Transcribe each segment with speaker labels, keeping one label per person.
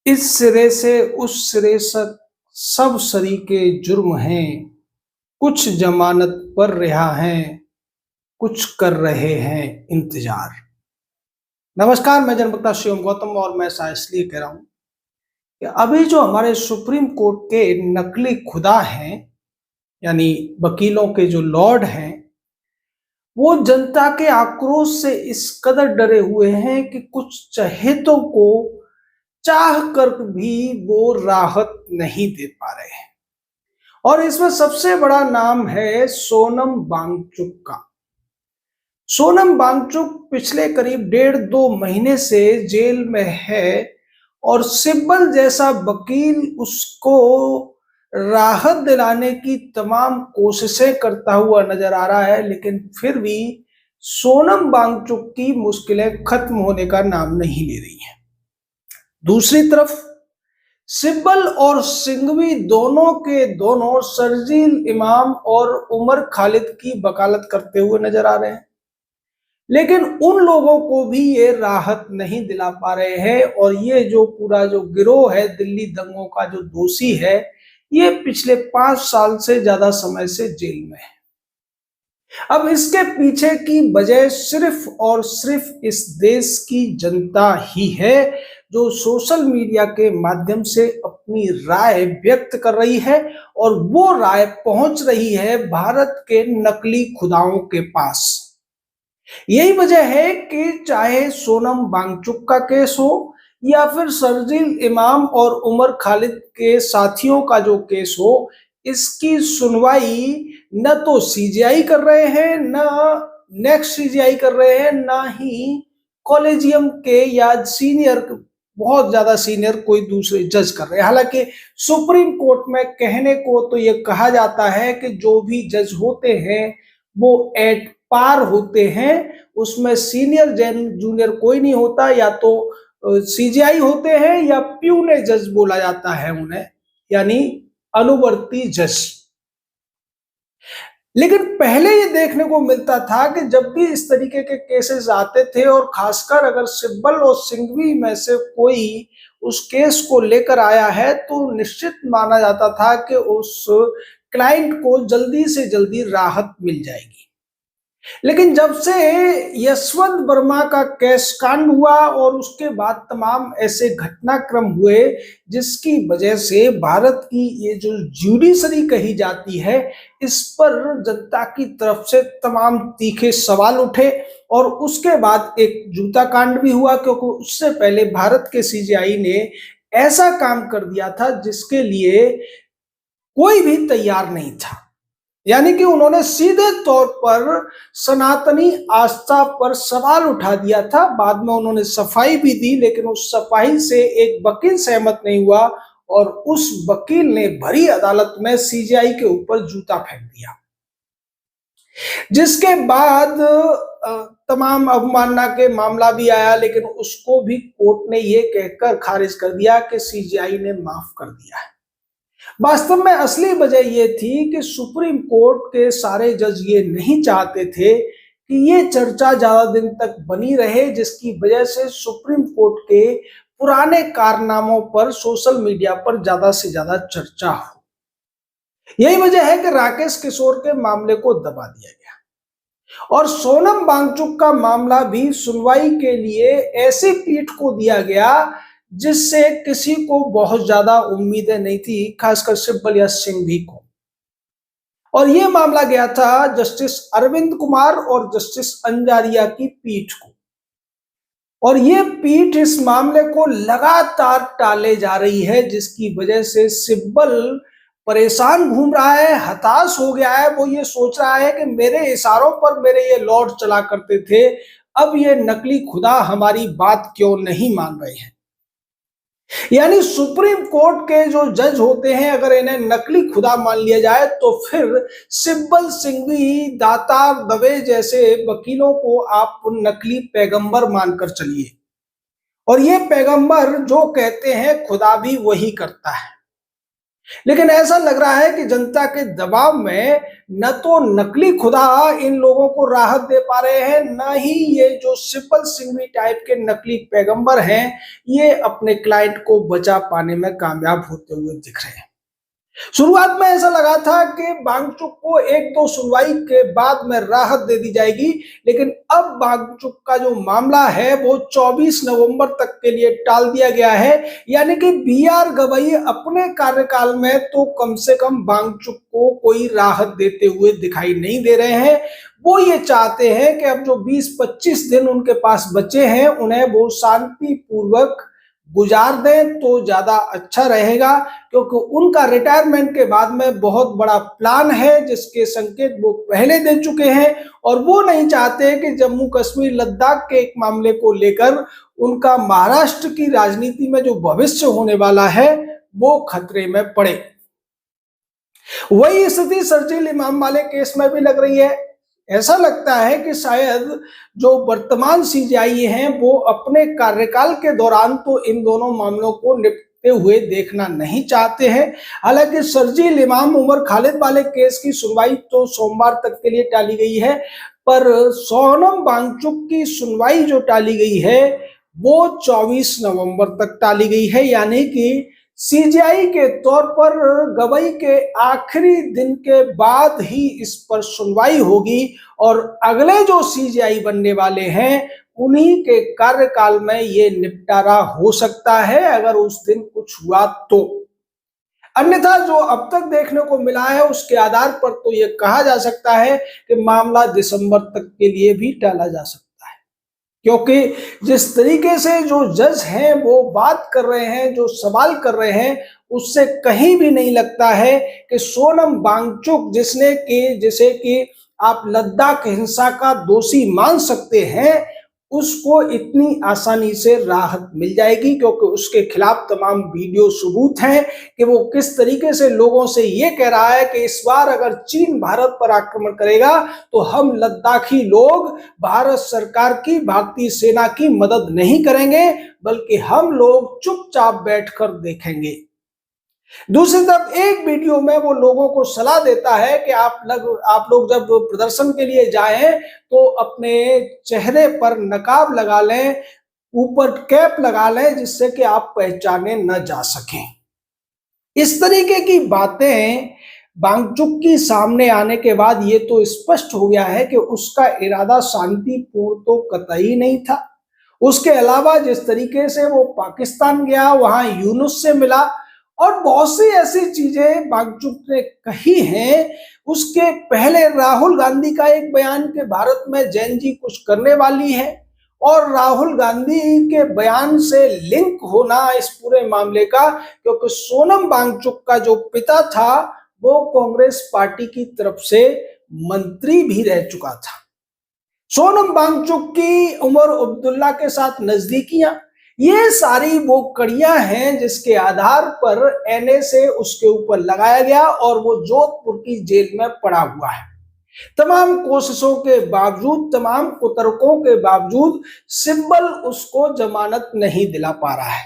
Speaker 1: इस सिरे से उस सिरे तक सब सरीके जुर्म हैं। कुछ जमानत पर रिहा हैं, कुछ कर रहे हैं इंतजार। नमस्कार, मैं जनवक्ता शिवम गौतम और मैं ऐसा इसलिए कह रहा हूं कि अभी जो हमारे सुप्रीम कोर्ट के नकली खुदा हैं, यानी वकीलों के जो लॉर्ड हैं, वो जनता के आक्रोश से इस कदर डरे हुए हैं कि कुछ चहेतों को चाह कर भी वो राहत नहीं दे पा रहे हैं। और इसमें सबसे बड़ा नाम है सोनम वांगचुक का। सोनम वांगचुक पिछले करीब 1.5-2 महीने से जेल में है और सिब्बल जैसा वकील उसको राहत दिलाने की तमाम कोशिशें करता हुआ नजर आ रहा है, लेकिन फिर भी सोनम वांगचुक की मुश्किलें खत्म होने का नाम नहीं ले रही हैं। दूसरी तरफ सिब्बल और सिंघवी दोनों के दोनों शर्जील इमाम और उमर खालिद की वकालत करते हुए नजर आ रहे हैं, लेकिन उन लोगों को भी ये राहत नहीं दिला पा रहे हैं। और ये जो पूरा जो गिरोह है, दिल्ली दंगों का जो दोषी है, ये पिछले 5 साल से ज्यादा समय से जेल में है। अब इसके पीछे की वजह सिर्फ और सिर्फ इस देश की जनता ही है, जो सोशल मीडिया के माध्यम से अपनी राय व्यक्त कर रही है और वो राय पहुंच रही है भारत के नकली खुदाओं के पास। यही वजह है कि चाहे सोनम वांगचुक का केस हो या फिर शर्जील इमाम और उमर खालिद के साथियों का जो केस हो, इसकी सुनवाई न तो सीजीआई कर रहे हैं, न नेक्स्ट सीजीआई कर रहे हैं, ना ही कॉलेजियम के या सीनियर, बहुत ज्यादा सीनियर कोई दूसरे जज कर रहे हैं। हालांकि सुप्रीम कोर्ट में कहने को तो ये कहा जाता है कि जो भी जज होते हैं वो एट पार होते हैं, उसमें सीनियर जूनियर कोई नहीं होता, या तो सीजीआई होते हैं या प्यूने जज बोला जाता है उन्हें, यानी अनुवर्ती जज। लेकिन पहले ये देखने को मिलता था कि जब भी इस तरीके के केसेस आते थे और खासकर अगर सिब्बल और सिंघवी में से कोई उस केस को लेकर आया है, तो निश्चित माना जाता था कि उस क्लाइंट को जल्दी से जल्दी राहत मिल जाएगी। लेकिन जब से यशवंत वर्मा का केस कांड हुआ और उसके बाद तमाम ऐसे घटनाक्रम हुए जिसकी वजह से भारत की ये जो ज्यूडिशरी कही जाती है, इस पर जनता की तरफ से तमाम तीखे सवाल उठे। और उसके बाद एक जूता कांड भी हुआ, क्योंकि उससे पहले भारत के सीजीआई ने ऐसा काम कर दिया था जिसके लिए कोई भी तैयार नहीं था। यानी कि उन्होंने सीधे तौर पर सनातनी आस्था पर सवाल उठा दिया था। बाद में उन्होंने सफाई भी दी, लेकिन उस सफाई से एक वकील सहमत नहीं हुआ और उस वकील ने भरी अदालत में सीजीआई के ऊपर जूता फेंक दिया, जिसके बाद तमाम अवमानना के मामला भी आया, लेकिन उसको भी कोर्ट ने यह कहकर खारिज कर दिया कि सीजीआई ने माफ कर दिया है। वास्तव में असली वजह यह थी कि सुप्रीम कोर्ट के सारे जज ये नहीं चाहते थे कि ये चर्चा ज्यादा दिन तक बनी रहे, जिसकी वजह से सुप्रीम कोर्ट के पुराने कारनामों पर सोशल मीडिया पर ज्यादा से ज्यादा चर्चा हो। यही वजह है कि राकेश किशोर के मामले को दबा दिया गया और सोनम वांगचुक का मामला भी सुनवाई के लिए ऐसी पीठ को दिया गया जिससे किसी को बहुत ज्यादा उम्मीदें नहीं थी, खासकर सिब्बल या सिंघवी को। और यह मामला गया था जस्टिस अरविंद कुमार और जस्टिस अंजारिया की पीठ को। और यह पीठ इस मामले को लगातार टाले जा रही है, जिसकी वजह से सिब्बल परेशान घूम रहा है, हताश हो गया है। वो ये सोच रहा है कि मेरे इशारों पर मेरे ये लॉर्ड चला करते थे, अब ये नकली खुदा हमारी बात क्यों नहीं मान रहे हैं। यानी सुप्रीम कोर्ट के जो जज होते हैं, अगर इन्हें नकली खुदा मान लिया जाए तो फिर सिब्बल सिंघवी, दातार दवे जैसे वकीलों को आप नकली पैगंबर मानकर चलिए, और ये पैगंबर जो कहते हैं खुदा भी वही करता है। लेकिन ऐसा लग रहा है कि जनता के दबाव में न तो नकली खुदा इन लोगों को राहत दे पा रहे हैं, न ही ये जो सिब्बल सिंघवी टाइप के नकली पैगंबर हैं ये अपने क्लाइंट को बचा पाने में कामयाब होते हुए दिख रहे हैं। शुरुआत में ऐसा लगा था कि वांगचुक को एक दो सुनवाई के बाद में राहत दे दी जाएगी, लेकिन अब वांगचुक का जो मामला है वो 24 नवंबर तक के लिए टाल दिया गया है। यानी कि बी.आर. गवई अपने कार्यकाल में तो कम से कम वांगचुक को कोई राहत देते हुए दिखाई नहीं दे रहे हैं। वो ये चाहते हैं कि अब जो 20-25 दिन उनके पास बचे हैं उन्हें वो शांतिपूर्वक गुजार दें तो ज्यादा अच्छा रहेगा, क्योंकि उनका रिटायरमेंट के बाद में बहुत बड़ा प्लान है जिसके संकेत वो पहले दे चुके हैं। और वो नहीं चाहते कि जम्मू कश्मीर लद्दाख के एक मामले को लेकर उनका महाराष्ट्र की राजनीति में जो भविष्य होने वाला है वो खतरे में पड़े। वही स्थिति शर्जील इमाम वाले केस में भी लग रही है। ऐसा लगता है कि शायद जो वर्तमान सीजेआई हैं वो अपने कार्यकाल के दौरान तो इन दोनों मामलों को निपटते हुए देखना नहीं चाहते हैं। हालांकि शर्जील इमाम उमर खालिद वाले केस की सुनवाई तो सोमवार तक के लिए टाली गई है, पर सोनम वांगचुक की सुनवाई जो टाली गई है वो 24 नवंबर तक टाली गई है। यानी कि सीजीआई के तौर पर गवई के आखिरी दिन के बाद ही इस पर सुनवाई होगी और अगले जो सीजीआई बनने वाले हैं उन्हीं के कार्यकाल में ये निपटारा हो सकता है, अगर उस दिन कुछ हुआ तो। अन्यथा जो अब तक देखने को मिला है उसके आधार पर तो ये कहा जा सकता है कि मामला दिसंबर तक के लिए भी टाला जा सकता है, क्योंकि जिस तरीके से जो जज हैं वो बात कर रहे हैं, जो सवाल कर रहे हैं, उससे कहीं भी नहीं लगता है कि सोनम वांगचुक जिसे कि आप लद्दाख हिंसा का दोषी मान सकते हैं, उसको इतनी आसानी से राहत मिल जाएगी, क्योंकि उसके खिलाफ तमाम वीडियो सबूत हैं कि वो किस तरीके से लोगों से ये कह रहा है कि इस बार अगर चीन भारत पर आक्रमण करेगा तो हम लद्दाखी लोग भारत सरकार की भारतीय सेना की मदद नहीं करेंगे, बल्कि हम लोग चुपचाप बैठकर देखेंगे। दूसरी तरफ एक वीडियो में वो लोगों को सलाह देता है कि आप लोग जब प्रदर्शन के लिए जाएं तो अपने चेहरे पर नकाब लगा लें, ऊपर कैप लगा लें, जिससे कि आप पहचाने न जा सकें। इस तरीके की बातें वांगचुक की सामने आने के बाद ये तो स्पष्ट हो गया है कि उसका इरादा शांतिपूर्ण तो कतई नहीं था। उसके अलावा जिस तरीके से वो पाकिस्तान गया, वहां यूनुस से मिला और बहुत सी ऐसी चीजें वांगचुक ने कही हैं। उसके पहले राहुल गांधी का एक बयान कि भारत में जैन जी कुछ करने वाली है, और राहुल गांधी के बयान से लिंक होना इस पूरे मामले का, क्योंकि सोनम वांगचुक का जो पिता था वो कांग्रेस पार्टी की तरफ से मंत्री भी रह चुका था। सोनम वांगचुक की उमर अब्दुल्ला के साथ नजदीकियां, ये सारी वो कड़ियां हैं जिसके आधार पर एनएसए उसके ऊपर लगाया गया और वो जोधपुर की जेल में पड़ा हुआ है। तमाम कोशिशों के बावजूद, तमाम कुतर्कों के बावजूद सिब्बल उसको जमानत नहीं दिला पा रहा है।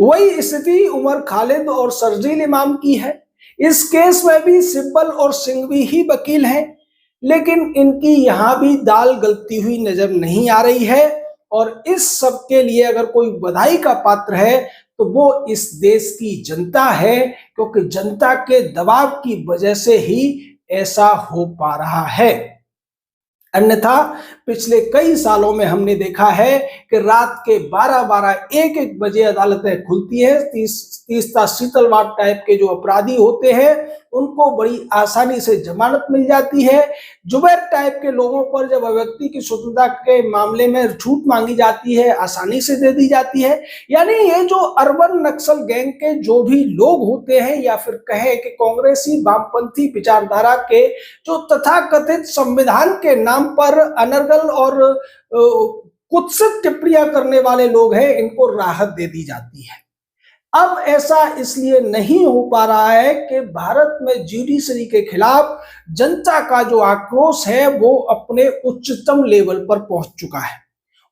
Speaker 1: वही स्थिति उमर खालिद और शर्जील इमाम की है। इस केस में भी सिब्बल और सिंघवी ही वकील हैं, लेकिन इनकी यहां भी दाल गलती हुई नजर नहीं आ रही है। और इस सब के लिए अगर कोई बधाई का पात्र है तो वो इस देश की जनता है, क्योंकि जनता के दबाव की वजह से ही ऐसा हो पा रहा है। अन्यथा पिछले कई सालों में हमने देखा है कि रात के 12-12, 1-1 बजे अदालतें खुलती हैं। तीस्ता शीतलवाड़ टाइप के जो अपराधी होते हैं उनको बड़ी आसानी से जमानत मिल जाती है। जुबैर टाइप के लोगों पर जब व्यक्ति की स्वतंत्रता के मामले में छूट मांगी जाती है, आसानी से दे दी जाती है। यानी ये जो अर्बन नक्सल गैंग के जो भी लोग होते हैं, या फिर कहें कि कांग्रेसी वामपंथी विचारधारा के जो तथाकथित संविधान के नाम पर अनर्गल और कुत्सित टिप्पणियां करने वाले लोग हैं, इनको राहत दे दी जाती है। अब ऐसा इसलिए नहीं हो पा रहा है कि भारत में जुडिशरी के खिलाफ जनता का जो आक्रोश है वो अपने उच्चतम लेवल पर पहुंच चुका है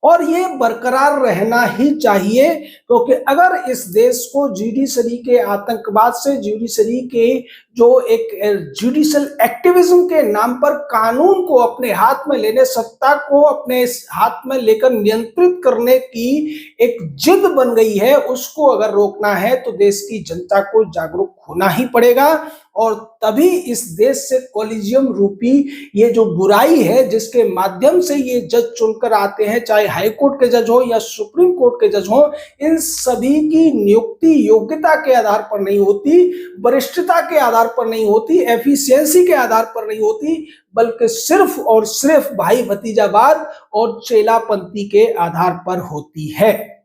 Speaker 1: और ये बरकरार रहना ही चाहिए, क्योंकि अगर इस देश को जुडिशरी के आतंकवाद से, जुडिशरी के जो एक जुडिशियल एक्टिविज्म के नाम पर कानून को अपने हाथ में लेने, सत्ता को अपने हाथ में लेकर नियंत्रित करने की एक जिद बन गई है, उसको अगर रोकना है तो देश की जनता को जागरूक होना ही पड़ेगा। और तभी इस देश से कॉलेजियम रूपी ये जो बुराई है, जिसके माध्यम से ये जज चुनकर आते हैं, चाहे हाई कोर्ट के जज हो या सुप्रीम कोर्ट के जज हो, इन सभी की नियुक्ति योग्यता के आधार पर नहीं होती, वरिष्ठता के आधार पर नहीं होती, एफिशिएंसी के आधार पर नहीं होती, बल्कि सिर्फ और सिर्फ भाई भतीजावाद और चेलापंथी के आधार पर होती है।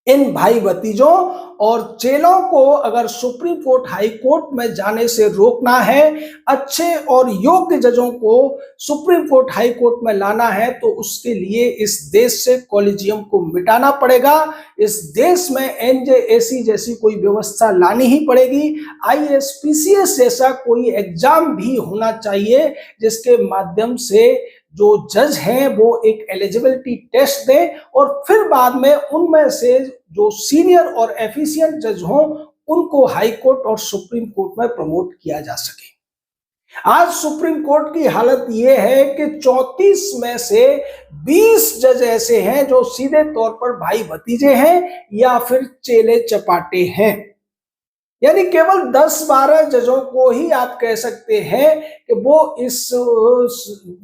Speaker 1: इन भाई भतीजों और चेलों को अगर सुप्रीम कोर्ट, हाई कोर्ट में जाने से रोकना है, अच्छे और योग्य जजों को सुप्रीम कोर्ट, हाई कोर्ट में लाना है, तो उसके लिए इस देश से कॉलेजियम को मिटाना पड़ेगा। इस देश में एनजेएसी जैसी कोई व्यवस्था लानी ही पड़ेगी। आईएएस, पीसीएस जैसा कोई एग्जाम भी होना चाहिए, जिसके माध्यम से जो जज हैं वो एक एलिजिबिलिटी टेस्ट दें और फिर बाद में उनमें से जो सीनियर और एफिशिएंट जज हों उनको हाई कोर्ट और सुप्रीम कोर्ट में प्रमोट किया जा सके। आज सुप्रीम कोर्ट की हालत यह है कि 34 में से 20 जज ऐसे हैं जो सीधे तौर पर भाई भतीजे हैं या फिर चेले चपाटे हैं। यानी केवल 10-12 जजों को ही आप कह सकते हैं कि वो इस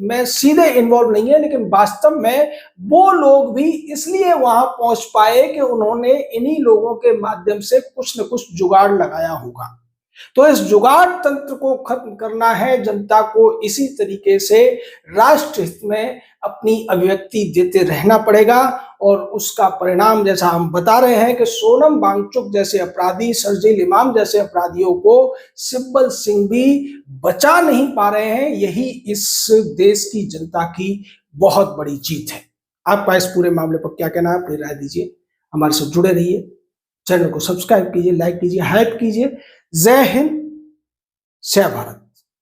Speaker 1: में सीधे इन्वॉल्व नहीं है, लेकिन वास्तव में वो लोग भी इसलिए वहां पहुंच पाए कि उन्होंने इन्हीं लोगों के माध्यम से कुछ न कुछ जुगाड़ लगाया होगा। तो इस जुगाड़ तंत्र को खत्म करना है, जनता को इसी तरीके से राष्ट्र हित में अपनी अभिव्यक्ति देते रहना पड़ेगा। और उसका परिणाम जैसा हम बता रहे हैं कि सोनम वांगचुक जैसे अपराधी, शर्जील इमाम जैसे अपराधियों को सिब्बल सिंह भी बचा नहीं पा रहे हैं। यही इस देश की जनता की बहुत बड़ी जीत है। आपका इस पूरे मामले पर क्या कहना है, अपनी राय दीजिए। हमारे साथ जुड़े रहिए, चैनल को सब्सक्राइब कीजिए, लाइक कीजिए, हाइप कीजिए। जय हिंद, जय भारत।